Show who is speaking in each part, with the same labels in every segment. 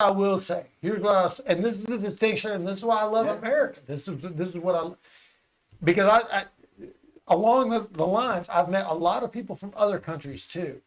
Speaker 1: I will say. Here's what I'll say, and this is the distinction, and this is why I love America. This is what because I along the lines, I've met a lot of people from other countries too,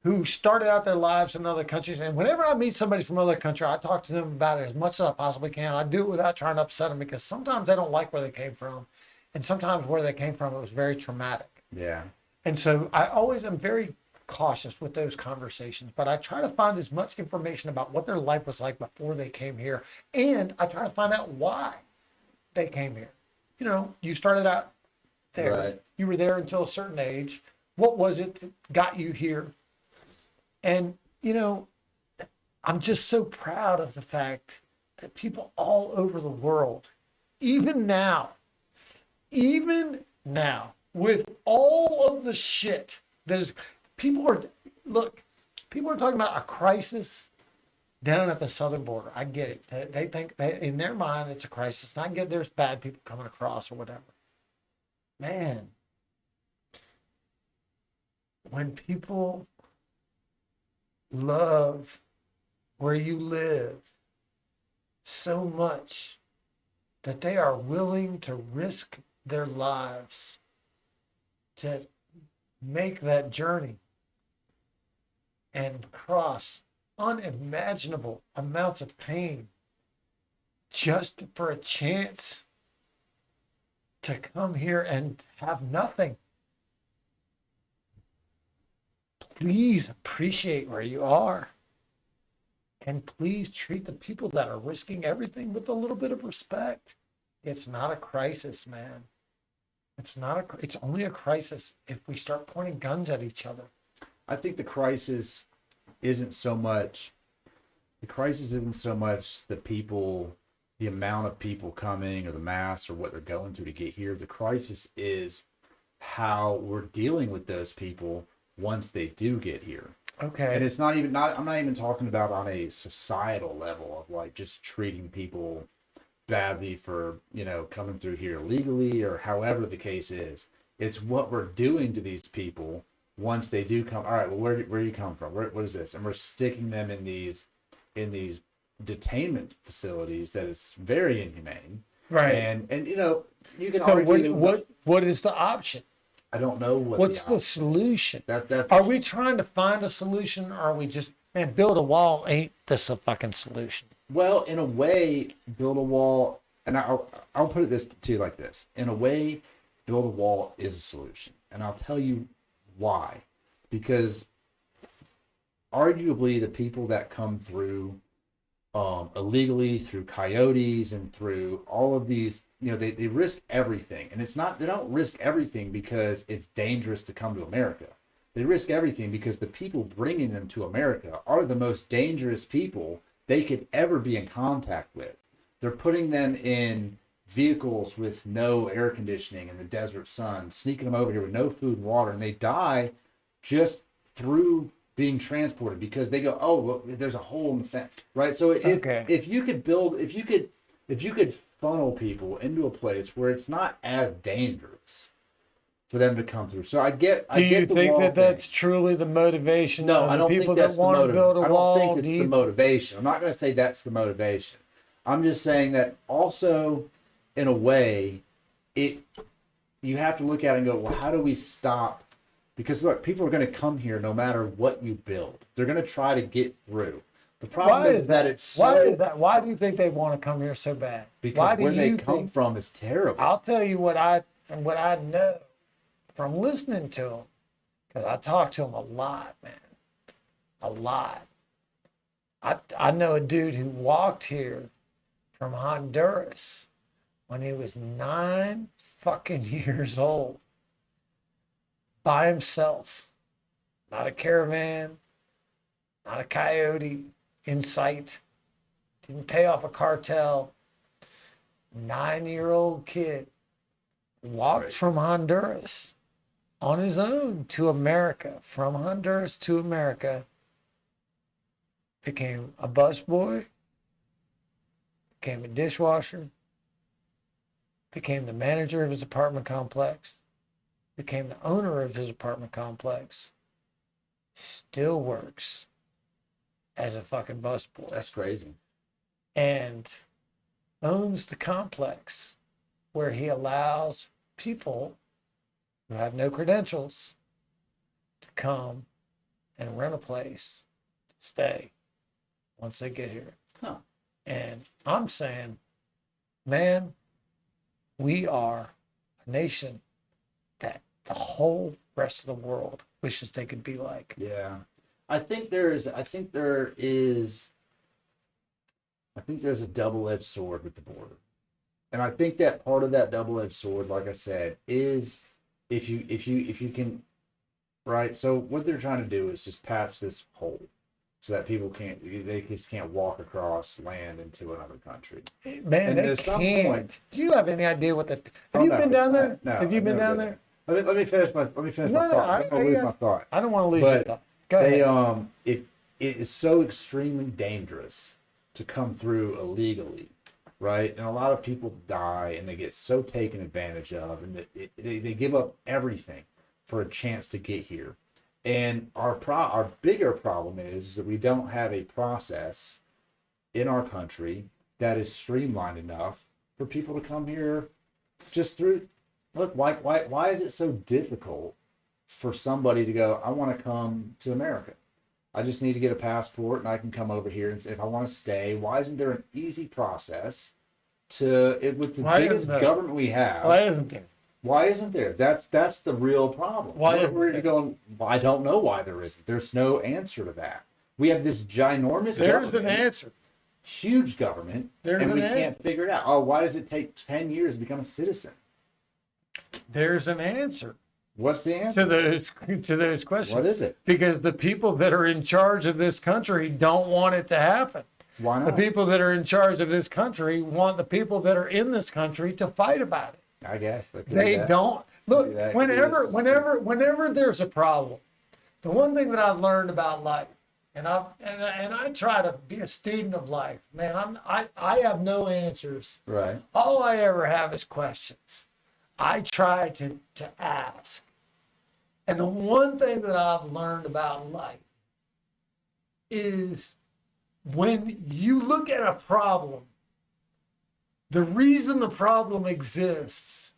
Speaker 1: who started out their lives in other countries. And whenever I meet somebody from another country, I talk to them about it as much as I possibly can. I do it without trying to upset them, because sometimes they don't like where they came from, and sometimes where they came from, it was very traumatic.
Speaker 2: Yeah.
Speaker 1: And so I always am very cautious with those conversations, but I try to find as much information about what their life was like before they came here. And I try to find out why they came here. You know, you started out there,
Speaker 2: Right.
Speaker 1: You were there until a certain age. What was it that got you here? And, you know, I'm just so proud of the fact that people all over the world, even now, with all of the shit that is, people are talking about a crisis down at the southern border. I get it. They think in their mind it's a crisis. And I get there's bad people coming across or whatever. Man, when people love where you live so much that they are willing to risk their lives to make that journey and cross unimaginable amounts of pain just for a chance to come here and have nothing. Please appreciate where you are. And please treat the people that are risking everything with a little bit of respect. It's not a crisis, man. It's only a crisis if we start pointing guns at each other.
Speaker 2: I think the crisis isn't so much the people, the amount of people coming, or the mass, or what they're going through to get here. The crisis is how we're dealing with those people once they do get here.
Speaker 1: Okay.
Speaker 2: And it's I'm not even talking about on a societal level of like just treating people badly for, you know, coming through here illegally or however the case is. It's what we're doing to these people once they do come. All right, well, where do you come from? What is this? And we're sticking them in these detainment facilities that is very inhumane.
Speaker 1: Right.
Speaker 2: And you know, you can
Speaker 1: So
Speaker 2: argue
Speaker 1: what is the option?
Speaker 2: I don't know
Speaker 1: what's the solution.
Speaker 2: That's
Speaker 1: Are we trying to find a solution, or are we just, man, build a wall? Ain't this a fucking solution?
Speaker 2: Well, in a way, build a wall, and I'll put it this to you like this. In a way, build a wall is a solution, and I'll tell you why. Because arguably, the people that come through illegally, through coyotes and through all of these, you know, they risk everything, and they don't risk everything because it's dangerous to come to America. They risk everything because the people bringing them to America are the most dangerous people they could ever be in contact with. They're putting them in vehicles with no air conditioning in the desert sun, sneaking them over here with no food and water, and they die just through being transported because they go, oh, well, there's a hole in the fence, right? So if you could funnel people into a place where it's not as dangerous for them to come through. So I get.
Speaker 1: Do you think that's truly the motivation?
Speaker 2: No, I don't think that's the motivation.
Speaker 1: Build a wall?
Speaker 2: I don't think it's the motivation. I'm not going to say that's the motivation. I'm just saying that also, in a way, you have to look at it and go, well, how do we stop? Because look, people are going to come here no matter what you build. They're going to try to get through. The problem is that it's
Speaker 1: why is that? Why do you think they want to come here so bad?
Speaker 2: Because where they come from is terrible.
Speaker 1: I'll tell you what I know from listening to them, because I talk to them a lot, man, a lot. I know a dude who walked here from Honduras when he was 9 fucking years old, by himself, not a caravan, not a coyote in sight, didn't pay off a cartel. 9-year-old kid walked from Honduras on his own to America, from Honduras to America, became a busboy, became a dishwasher, became the manager of his apartment complex, became the owner of his apartment complex, still works as a fucking busboy.
Speaker 2: That's crazy.
Speaker 1: And owns the complex where he allows people who have no credentials to come and rent a place to stay once they get here.
Speaker 2: Huh.
Speaker 1: And I'm saying, man, we are a nation that the whole rest of the world wishes they could be like.
Speaker 2: Yeah. I think there's a double-edged sword with the border. And I think that part of that double-edged sword, like I said, is if you can, right? So what they're trying to do is just patch this hole so that people just can't walk across land into another country.
Speaker 1: Man,
Speaker 2: and
Speaker 1: they
Speaker 2: at some
Speaker 1: can't.
Speaker 2: point,
Speaker 1: Do you have any idea what the? Have
Speaker 2: Oh,
Speaker 1: you
Speaker 2: no,
Speaker 1: been down there?
Speaker 2: no,
Speaker 1: Have you
Speaker 2: I've
Speaker 1: been
Speaker 2: never
Speaker 1: down
Speaker 2: been
Speaker 1: there?
Speaker 2: let me finish my thought. Don't lose my thought.
Speaker 1: I don't want to lose
Speaker 2: But
Speaker 1: your thought. Go ahead.
Speaker 2: it is so extremely dangerous to come through illegally, right? And a lot of people die and they get so taken advantage of, and they give up everything for a chance to get here. And our bigger problem is that we don't have a process in our country that is streamlined enough for people to come here just through. Look, why is it so difficult for somebody to go, I want to come to America? I just need to get a passport and I can come over here. And if I want to stay, why isn't there an easy process with the biggest government we have?
Speaker 1: Why isn't there?
Speaker 2: Why isn't there? That's the real problem.
Speaker 1: Why isn't there?
Speaker 2: Going, I don't know why there isn't. There's no answer to that. We have this ginormous
Speaker 1: There's an
Speaker 2: government,
Speaker 1: answer.
Speaker 2: huge government, and we can't figure it out. Oh, why does it take 10 years to become a citizen?
Speaker 1: There's an answer
Speaker 2: What's the answer?
Speaker 1: to those questions.
Speaker 2: What is it?
Speaker 1: Because the people that are in charge of this country don't want it to happen.
Speaker 2: Why not?
Speaker 1: The people that are in charge of this country want the people that are in this country to fight about it.
Speaker 2: I guess
Speaker 1: They don't look. Whenever there's a problem, the one thing that I've learned about life, and I try to be a student of life, man. I have no answers.
Speaker 2: Right.
Speaker 1: All I ever have is questions. I try to ask. And the one thing that I've learned about life is when you look at a problem, the reason the problem exists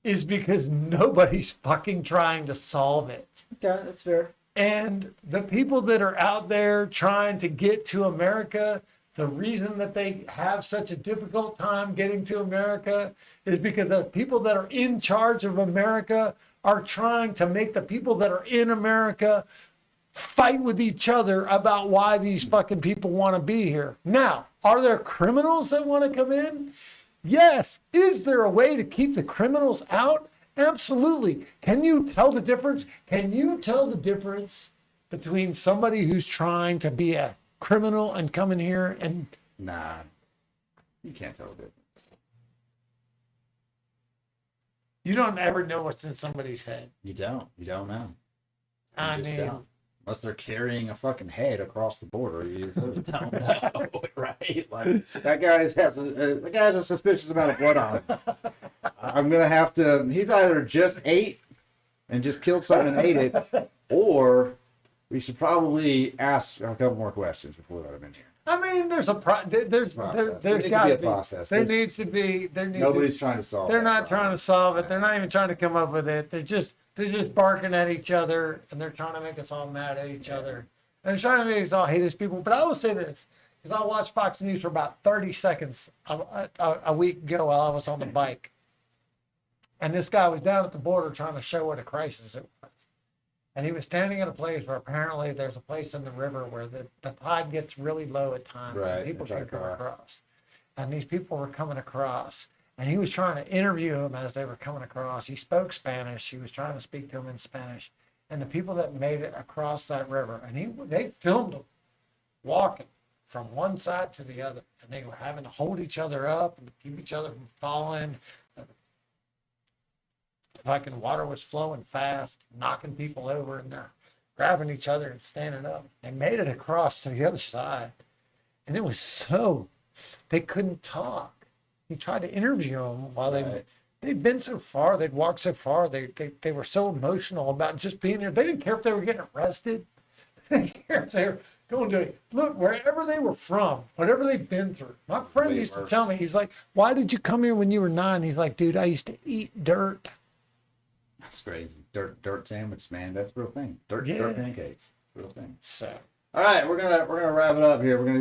Speaker 1: is because nobody's fucking trying to solve it.
Speaker 2: Okay, that's fair.
Speaker 1: And the people that are out there trying to get to America, the reason that they have such a difficult time getting to America is because the people that are in charge of America are trying to make the people that are in America fight with each other about why these fucking people want to be here. Now, are there criminals that want to come in? Yes. Is there a way to keep the criminals out? Absolutely. Can you tell the difference? Can you tell the difference between somebody who's trying to be a criminal and coming here and...
Speaker 2: Nah, you can't tell the difference.
Speaker 1: You don't ever know what's in somebody's head.
Speaker 2: You don't know.
Speaker 1: I mean,
Speaker 2: unless they're carrying a fucking head across the border, you really don't know, right? Like that guy has a suspicious amount of blood on him. I'm gonna have to. He's either just ate and just killed something and ate it, or we should probably ask a couple more questions before we let him in here.
Speaker 1: I mean, there's got to be a process. There needs to be.
Speaker 2: Nobody's trying to solve it.
Speaker 1: They're not trying to solve it. They're not even trying to come up with it. They're just barking at each other, and they're trying to make us all mad at each other. And they're trying to make us all hate these people. But I will say this, because I watched Fox News for about 30 seconds a week ago while I was on the bike. And this guy was down at the border trying to show what a crisis it was. And he was standing at a place where apparently there's a place in the river where the tide gets really low at times.
Speaker 2: Right,
Speaker 1: And people can come across. And these people were coming across. And he was trying to interview them as they were coming across. He spoke Spanish. He was trying to speak to them in Spanish. And the people that made it across that river, and they filmed them walking from one side to the other. And they were having to hold each other up and keep each other from falling. Fucking water was flowing fast, knocking people over, and they're grabbing each other and standing up. They made it across to the other side. And it was they couldn't talk. He tried to interview them while they'd been so far, they'd walked so far, they were so emotional about just being there. They didn't care if they were getting arrested. They didn't care if Don't do it. Look, wherever they were from, whatever they've been through. My friend
Speaker 2: Way
Speaker 1: used to
Speaker 2: worse.
Speaker 1: tell me, he's like, "Why did you come here when you were 9?" He's like, "Dude, I used to eat dirt."
Speaker 2: That's crazy. Dirt sandwich, man. That's a real thing. Dirt
Speaker 1: Yeah.
Speaker 2: pancakes. Real thing.
Speaker 1: So.
Speaker 2: All right, we're gonna wrap it up here. We're gonna go